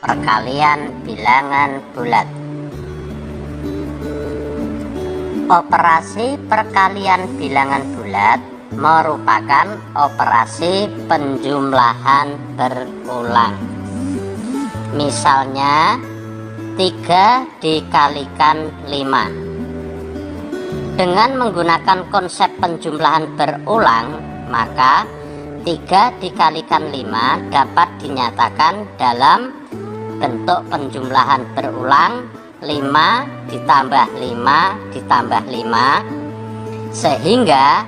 perkalian bilangan bulat. Operasi perkalian bilangan bulat merupakan operasi penjumlahan berulang. Misalnya 3 dikalikan 5. Dengan menggunakan konsep penjumlahan berulang, maka 3 dikalikan 5 dapat dinyatakan dalam bentuk penjumlahan berulang 5 ditambah 5 ditambah 5, sehingga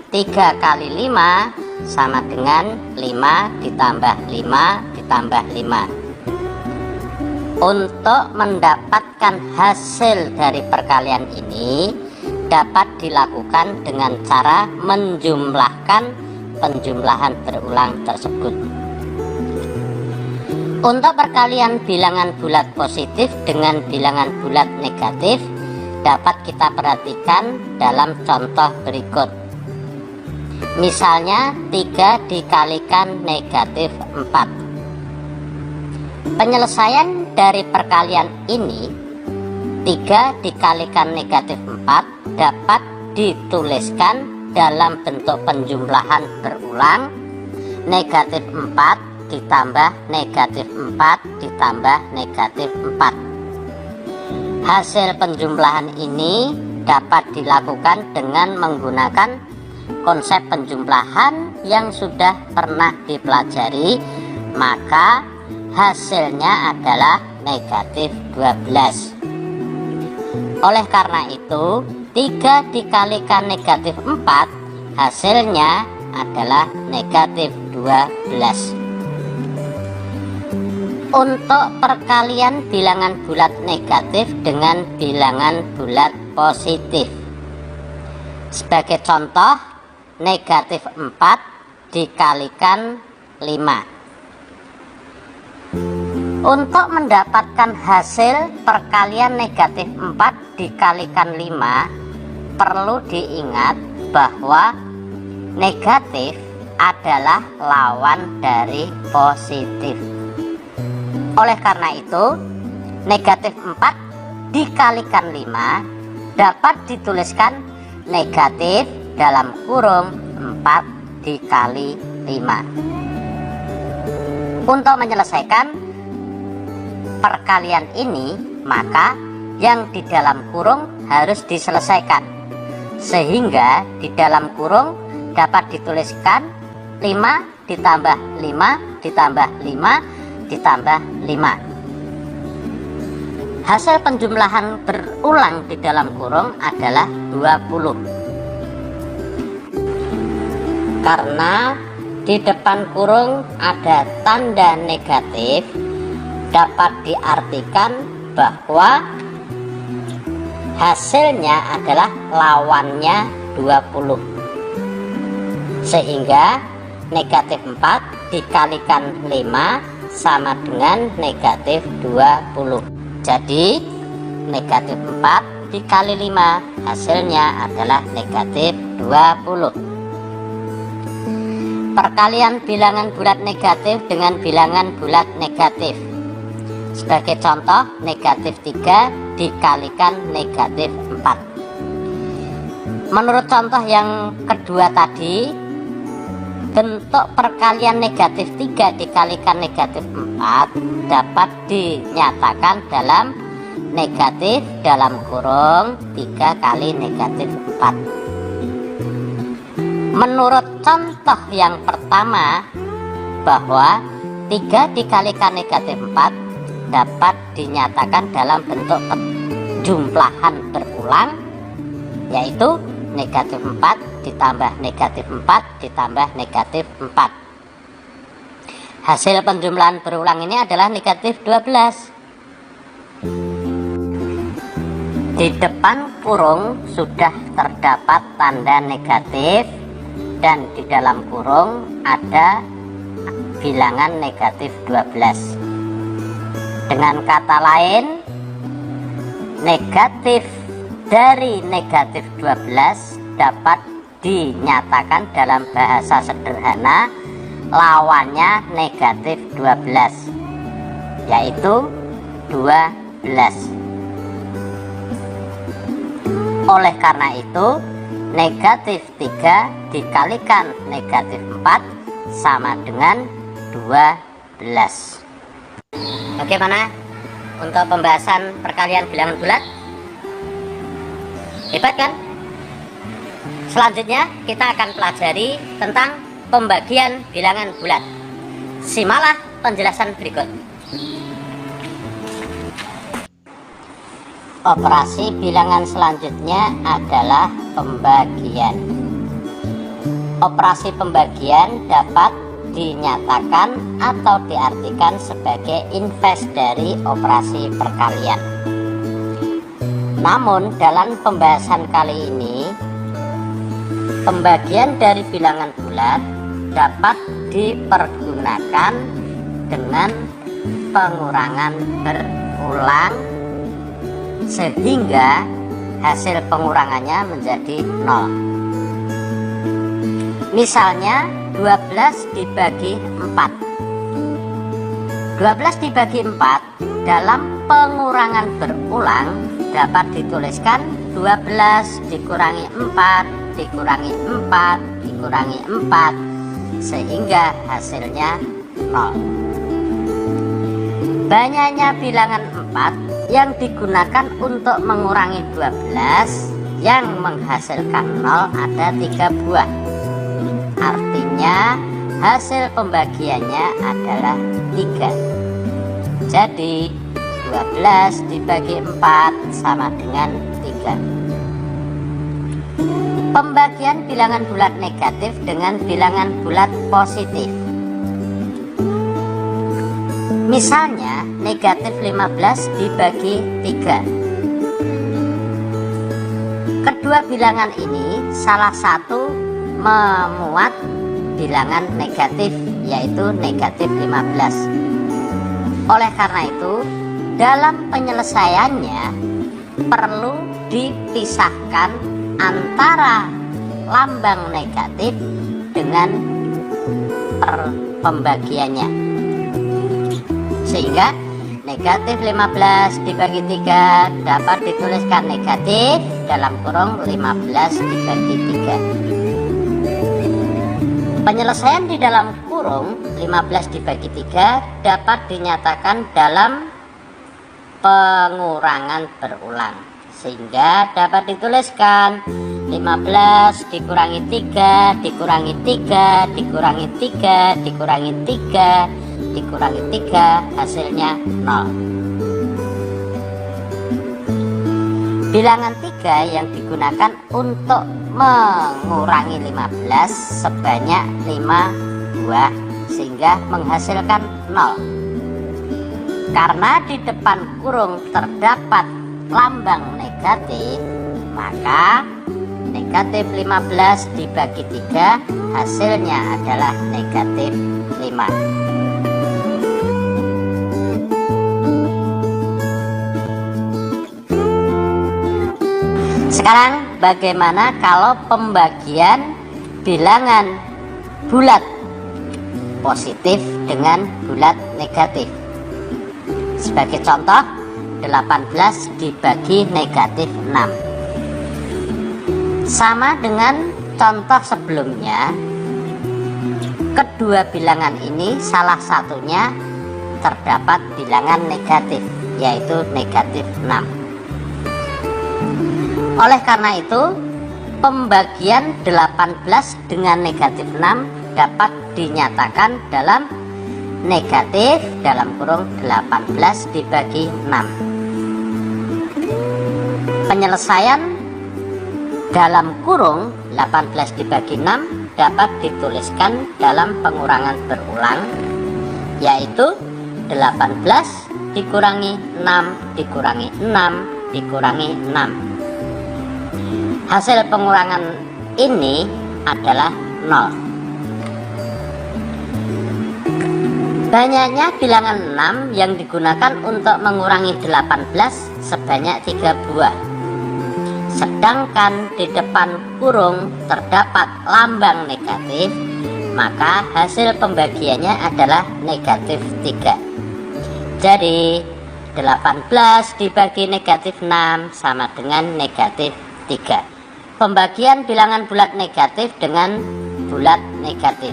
3 kali 5 sama dengan 5 ditambah 5 ditambah 5. Untuk mendapatkan hasil dari perkalian ini dapat dilakukan dengan cara menjumlahkan penjumlahan berulang tersebut. Untuk perkalian bilangan bulat positif dengan bilangan bulat negatif dapat kita perhatikan dalam contoh berikut. Misalnya 3 dikalikan negatif 4. Penyelesaian dari perkalian ini 3 dikalikan negatif 4 dapat dituliskan dalam bentuk penjumlahan berulang negatif 4 ditambah negatif 4 ditambah negatif 4. Hasil penjumlahan ini dapat dilakukan dengan menggunakan konsep penjumlahan yang sudah pernah dipelajari, maka hasilnya adalah negatif 12. Oleh karena itu 3 dikalikan negatif 4 hasilnya adalah negatif 12. Untuk perkalian bilangan bulat negatif dengan bilangan bulat positif, sebagai contoh negatif 4 dikalikan 5. Untuk mendapatkan hasil perkalian negatif 4 dikalikan 5, perlu diingat bahwa negatif adalah lawan dari positif. Oleh karena itu, negatif 4 dikalikan 5 dapat dituliskan negatif dalam kurung 4 dikali 5. Untuk menyelesaikan perkalian ini, maka yang di dalam kurung harus diselesaikan, sehingga di dalam kurung dapat dituliskan 5 ditambah 5 ditambah 5 ditambah 5. Hasil penjumlahan berulang di dalam kurung adalah 20. Karena di depan kurung ada tanda negatif, dapat diartikan bahwa hasilnya adalah lawannya 20. Sehingga negatif 4 dikalikan 5 sama dengan negatif 20. Jadi negatif 4 dikali 5 hasilnya adalah negatif 20. Perkalian bilangan bulat negatif dengan bilangan bulat negatif, sebagai contoh negatif 3 dikalikan negatif 4. Menurut contoh yang kedua tadi, bentuk perkalian negatif 3 dikalikan negatif 4 dapat dinyatakan dalam negatif dalam kurung 3 kali negatif 4. Menurut contoh yang pertama, bahwa 3 dikalikan negatif 4 dapat dinyatakan dalam bentuk penjumlahan berulang, yaitu negatif 4 ditambah negatif 4 ditambah negatif 4. Hasil penjumlahan berulang ini adalah negatif 12. Di depan kurung sudah terdapat tanda negatif dan di dalam kurung ada bilangan negatif 12. Dengan kata lain, negatif dari negatif 12 dapat dinyatakan dalam bahasa sederhana lawannya negatif 12. yaitu 12. Oleh karena itu, negatif 3 dikalikan negatif 4 sama dengan 12. Bagaimana untuk pembahasan perkalian bilangan bulat? Hebat kan? Selanjutnya kita akan pelajari tentang pembagian bilangan bulat. Simaklah penjelasan berikut. Operasi bilangan selanjutnya adalah pembagian. Operasi pembagian dapat dinyatakan atau diartikan sebagai invers dari operasi perkalian. Namun dalam pembahasan kali ini, pembagian dari bilangan bulat dapat dipergunakan dengan pengurangan berulang sehingga hasil pengurangannya menjadi 0. Misalnya 12 dibagi 4. 12 dibagi 4 dalam pengurangan berulang dapat dituliskan 12 dikurangi 4 dikurangi 4 dikurangi 4 sehingga hasilnya 0. Banyaknya bilangan 4 yang digunakan untuk mengurangi 12 yang menghasilkan 0 ada 3 buah. Artinya hasil pembagiannya adalah 3. Jadi 12 dibagi 4 sama dengan 3. Pembagian bilangan bulat negatif dengan bilangan bulat positif. Misalnya negatif 15 dibagi 3. Kedua bilangan ini salah satu memuat bilangan negatif, yaitu negatif 15. Oleh karena itu, dalam penyelesaiannya perlu dipisahkan antara lambang negatif dengan pembagiannya. Sehingga negatif 15 dibagi 3 dapat dituliskan negatif dalam kurung 15 dibagi 3. Penyelesaian di dalam kurung 15 dibagi 3 dapat dinyatakan dalam pengurangan berulang, sehingga dapat dituliskan 15 dikurangi 3 dikurangi 3 dikurangi 3 dikurangi 3 dikurangi 3 hasilnya 0. Bilangan 3 yang digunakan untuk mengurangi 15 sebanyak 5 buah sehingga menghasilkan 0. Karena di depan kurung terdapat lambang negatif, maka negatif 15 dibagi 3 hasilnya adalah negatif 5. Sekarang bagaimana kalau pembagian bilangan bulat positif dengan bulat negatif? Sebagai contoh, 18 dibagi negatif 6. Sama dengan contoh sebelumnya, kedua bilangan ini salah satunya terdapat bilangan negatif, yaitu negatif 6. Oleh karena itu, pembagian 18 dengan negatif 6 dapat dinyatakan dalam negatif dalam kurung 18 dibagi 6. Penyelesaian dalam kurung 18 dibagi 6 dapat dituliskan dalam pengurangan berulang, yaitu 18 dikurangi 6 dikurangi 6 dikurangi 6. Hasil pengurangan ini adalah 0. Banyaknya bilangan 6 yang digunakan untuk mengurangi 18 sebanyak 3 buah. Sedangkan di depan kurung terdapat lambang negatif, maka hasil pembagiannya adalah negatif 3. Jadi 18 dibagi negatif 6 sama dengan negatif 3. Pembagian bilangan bulat negatif dengan bulat negatif.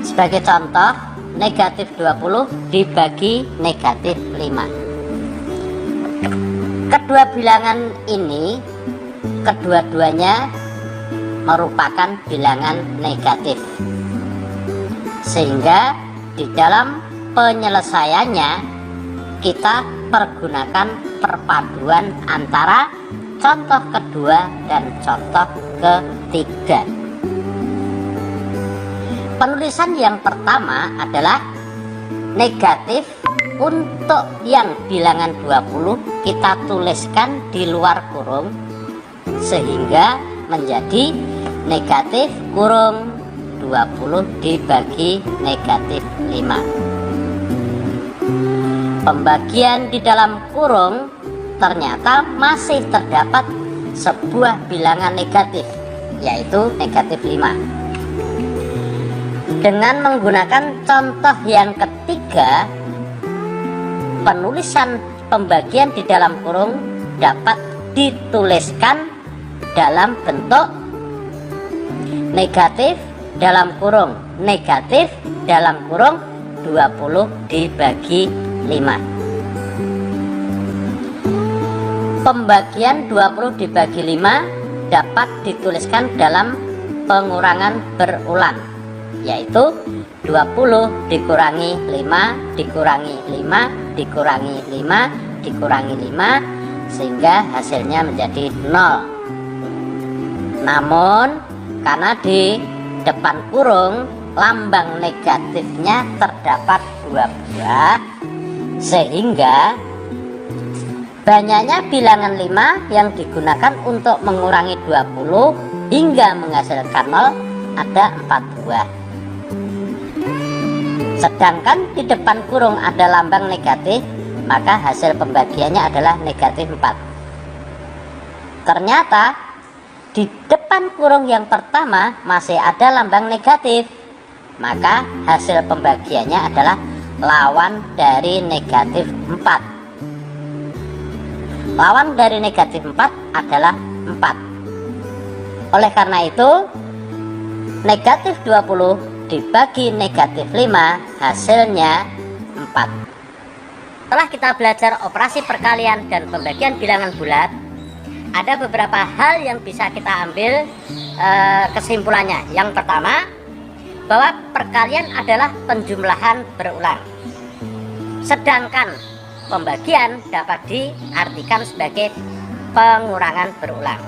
Sebagai contoh, negatif 20 dibagi negatif 5. Kedua bilangan ini kedua-duanya merupakan bilangan negatif, sehingga di dalam penyelesaiannya kita pergunakan perpaduan antara contoh kedua dan contoh ketiga. Penulisan yang pertama adalah negatif. Untuk yang bilangan 20 kita tuliskan di luar kurung sehingga menjadi negatif kurung 20 dibagi negatif 5. Pembagian di dalam kurung ternyata masih terdapat sebuah bilangan negatif, yaitu negatif 5. Dengan menggunakan contoh yang ketiga, penulisan pembagian di dalam kurung dapat dituliskan dalam bentuk negatif dalam kurung negatif dalam kurung 20 dibagi 5. Pembagian 20 dibagi 5 dapat dituliskan dalam pengurangan berulang, yaitu 20 dikurangi 5 dikurangi 5 dikurangi 5 dikurangi 5 sehingga hasilnya menjadi 0. Namun karena di depan kurung lambang negatifnya terdapat 2 buah, sehingga banyaknya bilangan 5 yang digunakan untuk mengurangi 20 hingga menghasilkan 0 ada 4 buah. Sedangkan di depan kurung ada lambang negatif, maka hasil pembagiannya adalah negatif 4. Ternyata di depan kurung yang pertama masih ada lambang negatif, maka hasil pembagiannya adalah lawan dari negatif 4. Lawan dari negatif 4 adalah 4. Oleh karena itu, negatif 20 dibagi negatif 5 hasilnya 4. Setelah kita belajar operasi perkalian dan pembagian bilangan bulat, ada beberapa hal yang bisa kita ambil kesimpulannya. Yang pertama, bahwa perkalian adalah penjumlahan berulang, sedangkan pembagian dapat diartikan sebagai pengurangan berulang.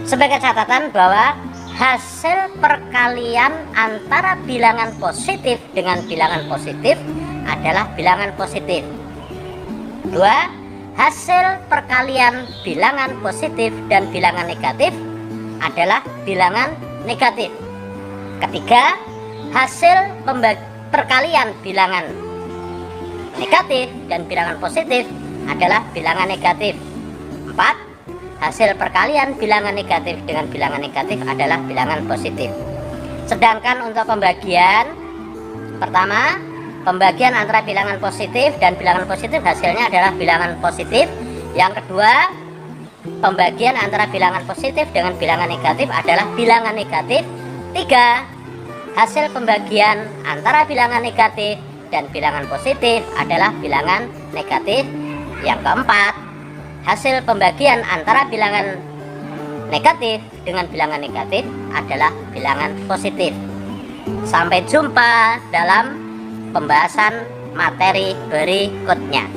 Sebagai catatan bahwa hasil perkalian antara bilangan positif dengan bilangan positif adalah bilangan positif. 2. Hasil perkalian bilangan positif dan bilangan negatif adalah bilangan negatif. Ketiga, hasil perkalian bilangan negatif dan bilangan positif adalah bilangan negatif. 4. Hasil perkalian bilangan negatif dengan bilangan negatif adalah bilangan positif. Sedangkan untuk pembagian, pertama, pembagian antara bilangan positif dan bilangan positif hasilnya adalah bilangan positif. Yang kedua, pembagian antara bilangan positif dengan bilangan negatif adalah bilangan negatif. 3. Hasil pembagian antara bilangan negatif dan bilangan positif adalah bilangan negatif. Yang keempat, hasil pembagian antara bilangan negatif dengan bilangan negatif adalah bilangan positif. Sampai jumpa dalam pembahasan materi berikutnya.